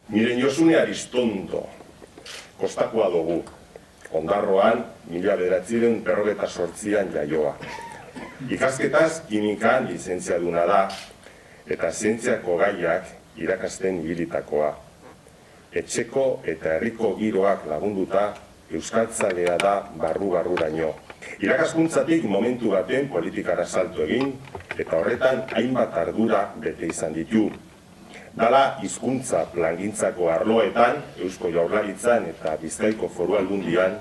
Miren Josune Aristondo, kostakoa dugu, Ondarroan, 1958an jaioa. Ikasketaz kimikan lizentziaduna da, eta zientziako gaiak irakasten ibilitakoa. Etxeko eta herriko giroak lagunduta, euskaltzalea da barru-barruraino. Irakaskuntzatik momentu baten politikara salto egin, eta horretan hainbat ardura bete izan ditu. Dala hizkuntza plangintzako arloetan, Eusko Jaurlaritzan eta Bizkaiko Foru Aldundian,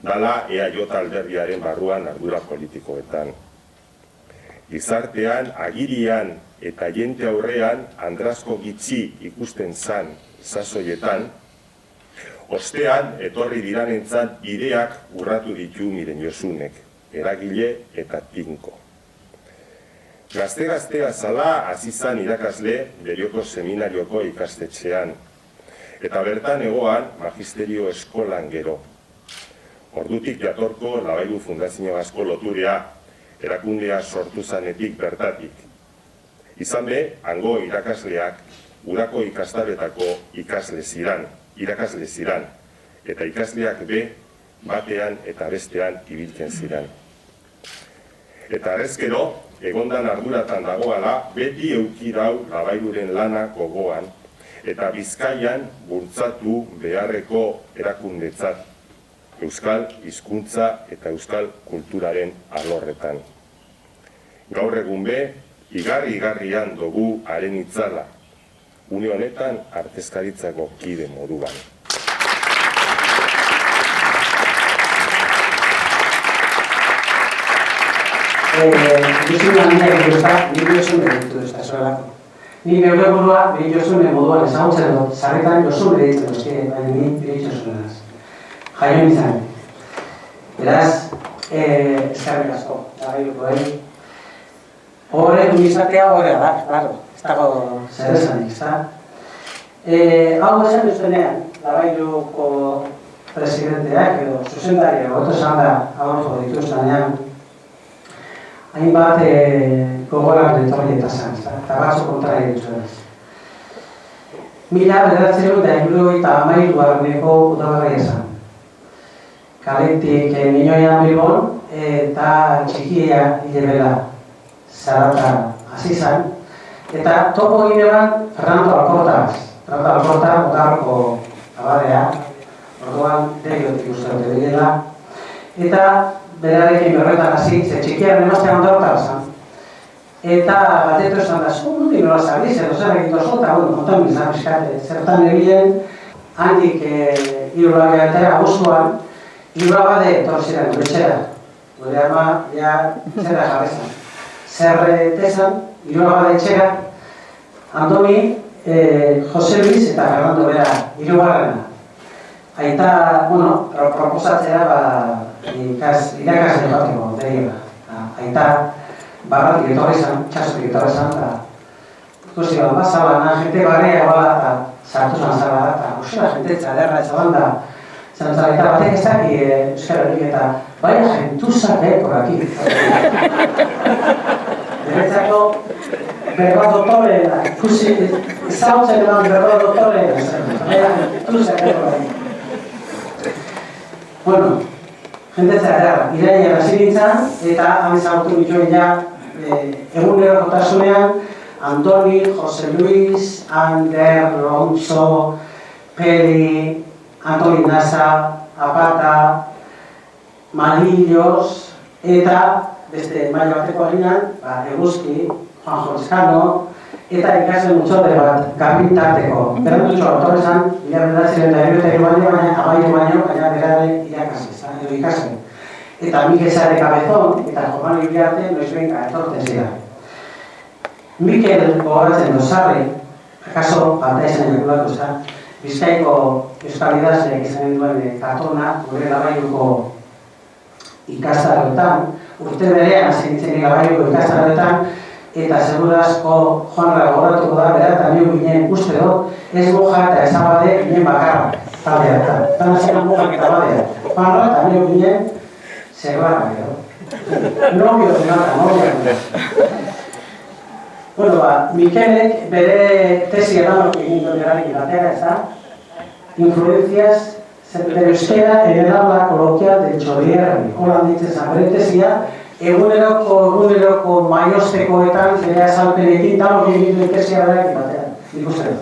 dala EAJ alderdiaren barruan ardura politikoetan. Gizartean, agirian eta jente aurrean andrazko gitxi ikusten zan sasoietan, ostean etorri diranentzat bideak urratu ditu Miren Josunek, eragile eta tinko. Gazte-gaztea zala hasi zan irakasle Derioko seminarioko ikastetxean, eta bertan egoan magisterio eskolan gero. Ordutik jatorko Labairu Fundazioagazko loturea, erakundea sortu zanetik bertatik. Izan be, hango irakasleak udako ikastaletako irakasle ziran, eta ikasleak be, batean eta bestean ibiltzen ziran. Eta arrezkero, egondan arduratan dagoala, beti eukirau Labairuren lana gogoan, eta Bizkaian bultzatu beharreko erakundetzat, euskal hizkuntza eta euskal kulturaren alorretan. Gaur egun be, igarri-igarrian dugu haren itzala, une honetan artezkaritzako kide moduan. Josune handia egituzta, Miren Josune egituzta, zoelako. Ni neure burua, Miren Josune moduan ezagutzen dut, zarretan Josune egiten duzke, baina ni Miren Josunez. Jaio nintzen. Beraz, eskarrik asko, Labairukoei. Horre du izatea horrea da, claro, ez dago zer esanik, ezta? Hau esan duzuenean, Labairuko presidenteak edo zuzendaria goto esan da aurko dituztenean, hainbat gogorak etorri eta zan, eta batzu kontra egituzunez. 1973ko udaberria izan. Kaletik Miñoia Bilbon eta txikia hilebela zarata hasi zan. Eta topo gine bat Fernando Alcorta. Fernando Alcorta Ondarroko abadea, orduan degiotik uste dute bilela. Eta berarekin berretan hasi, ze txikiaren emaztean Ondarrota zan. Eta batetu esan da, nuti nola zabiz, edo zer egin dozu, eta kontan bizan piskate, zertan egilen, handik irulagea eta abuztuan, irulabade etorri ziren betxera. Gure ama, ja, zera jarrezan. Zerretezan, irulabade etxera, Andoni, Jose Luis eta Fernando bera, irugarrena. Aita, bueno, proposatzea, irakasle bateko, deriela. Aita, barratik etorri zan, txasotik etorri zan, eta ikusi bat, zabana, jente barrea bala, eta sartu zan zabana, eta usera jente txaderra zaban da, zantzala, eta batek ez daki euskara horik, eta baina jentuzak, por aquí. Deretzako, berba dotore, ikusi, ezautzen eman berba dotore, baina jentuzak, por aquí. Bueno, jente txaderra, iraia hasi nintzen, eta amezagutu nituen ja, egunero jotasunean, Andoni, Jose Luis, Ander, Ronzo, Peri, Antoni Nasa, Apata, Manillos, eta beste maila bateko ginean, Eguzki, Juan Jolizkano, eta ikasle mutxote bat, Garbintarteko. Berantutxo autorre zan, hilabetatzen eta eroetari baina abaitu baino, baina berare irakasle, edo ikasle. Eta Mikel Sare Cabezón eta Joman Iriarte noizbenka etorten ziren. Mikel gogoratzen dozarri, akaso bata izan ekulatu zen, Bizkaiko euskal idazleak izan duen kartona, gure Labairuko ikastaroetan, urte berean zintzen Labairuko ikastaroetan, eta segurazko Juanra gogoratuko da, bera eta nio ginen uste dut, ez moja eta ezabade ginen bakarra taldeetan. Eta nazioan mojak eta badea. Juanra eta nio ginen zegoan, novio de nada, novio. Mikelek bere tesi eranok egin duen erarik batera, ez da? Influencias del euskera en el habla coloquial del Txorierri. Holan ditzen zen, bere tesia, eguneroko maioztekoetan bere azalpenekin danok egin duen tesia erarik batera, nik uste dut.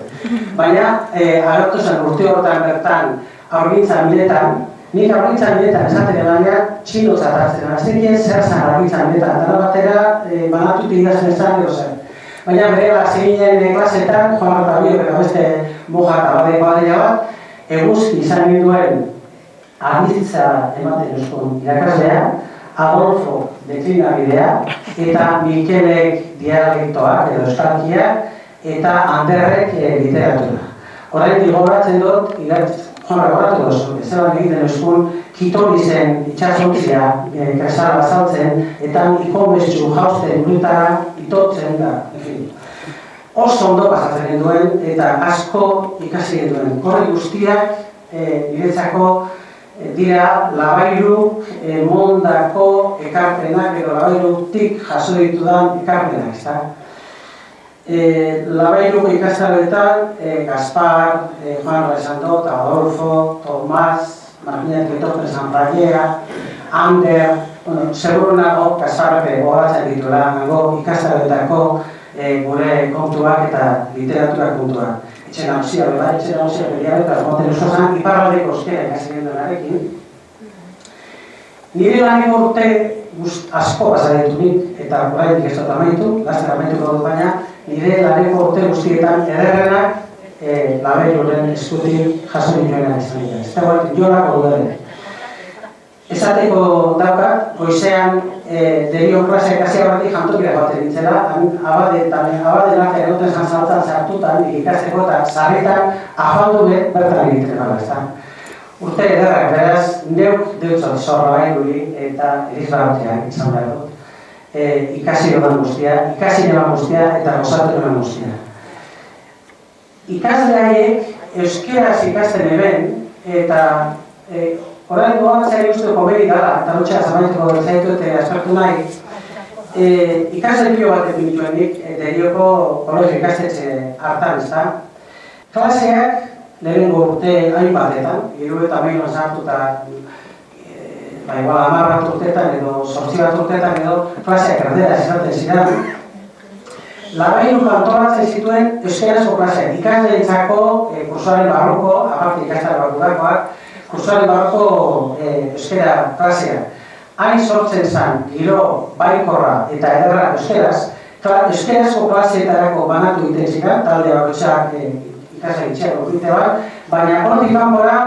Baina, agertu zen urte horretan bertan, aurgintza miletan, nik aurgintza miletan esaten baina txindotzat hartzen. Aztekien zer zen aurgintza miletan, dara batera banatut idazten zen edo zen. Baina bere zeginen klasetan, Juan Artabio, eta beste moja eta badea bat, eguzki izan ginduen argitza ematen euskon irakaslea, Adolfo deklinabidea, eta Mikelek dialektoak edo euskalkiak, eta Anderrek literatura. Horrein gogoratzen dut, Juan Artabio duzu, ezelan egiten euskun, Kitolizen itxasontzia kresala bazaltzen, eta ikonbestxu jausten urritara itotzen da. Oso ondo pasatzen duen eta asko ikasi duen. Korri guztiak niretzako dira Labairuk mondako ekarpenak edo Labairutik jaso ditudan ekarpenak, ezta? Labairuk ikastaroetan Gaspar, Juan Arrezandot, Adolfo, Tomás, Martina Quitope, San Rayera, Ander, seguru nago Gasparpe gogatzen dituela, nago ikastaroetako gure kontuak eta literatura kontuak. Etxe nagusia, eta moten euskazan, iparraldeko euskera ikasi genduenarekin. Nire laneko urte asko pasaditu eta horretik ez dut amaitu, laster amaituko dut baina, nire laneko urte guztietan ederrenak Labairuren eskutik jaso dituena izan dira. Ez dagoetik jolako dudaren. Esateko daukat, goizean derio klasea ikasia batik jantokira baten nintzela, abade nafe egoten zantzaltan zartutan, ikasteko eta zarretan afaldu bertan egiten gara, ez da. Urte edarrak, beraz, neuk deutzot zorra bairuri eta erizbaratea izan behar dut. Ikasi eman guztia eta gozatu eman guztia. Ikasleaiek euskeraz ikasten eben eta orain goan zari uste komedi dara, eta lutxea zamaituko zaitu eta aspertu nahi. Ikasle pio bat epinituenik, derioko kolegi ikastetxe hartan, ez da. Klaseak lehenengo urte hainbatetan, 70 sartu eta igual 10 urtetan edo 8 urtetan edo klaseak erdera izaten ziren. Labairuk antolatzen zituen euskarazko klaseak, ikasleentzako kursoaren barruko, aparte ikastaro bakurakoak, kursoaren barruko euskara klasea. Hain sortzen zen giro baikorra eta ederra euskaraz, euskarazko klaseetarako banatu egiten ziren, talde bakoitzak ikasle itxeko urte bat, baina hortik kanpora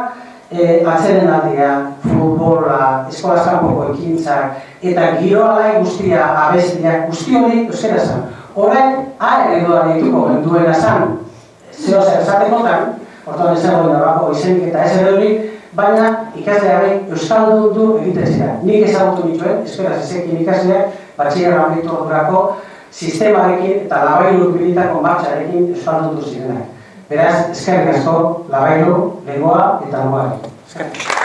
atsedenaldia, futbola, eskolaz kanpoko ekintzak eta giro alai guztia, abestiak, guzti hori euskarazan. Orain, ereduan dituko genduena zan, zeo zer zatekotan, orduan ezago bako izenik eta ez eredurik, baina ikasleari euskaldundu egiten ziren. Nik ezagutu nituen, esperaz ezekin ikasleak, batxillerra ambitu ordurako sistemarekin eta Labairuk bilitako martxarekin euskaldundu zirenak. Beraz, eskerrik asko, Labairu, legoa eta nuari. Eskerrik.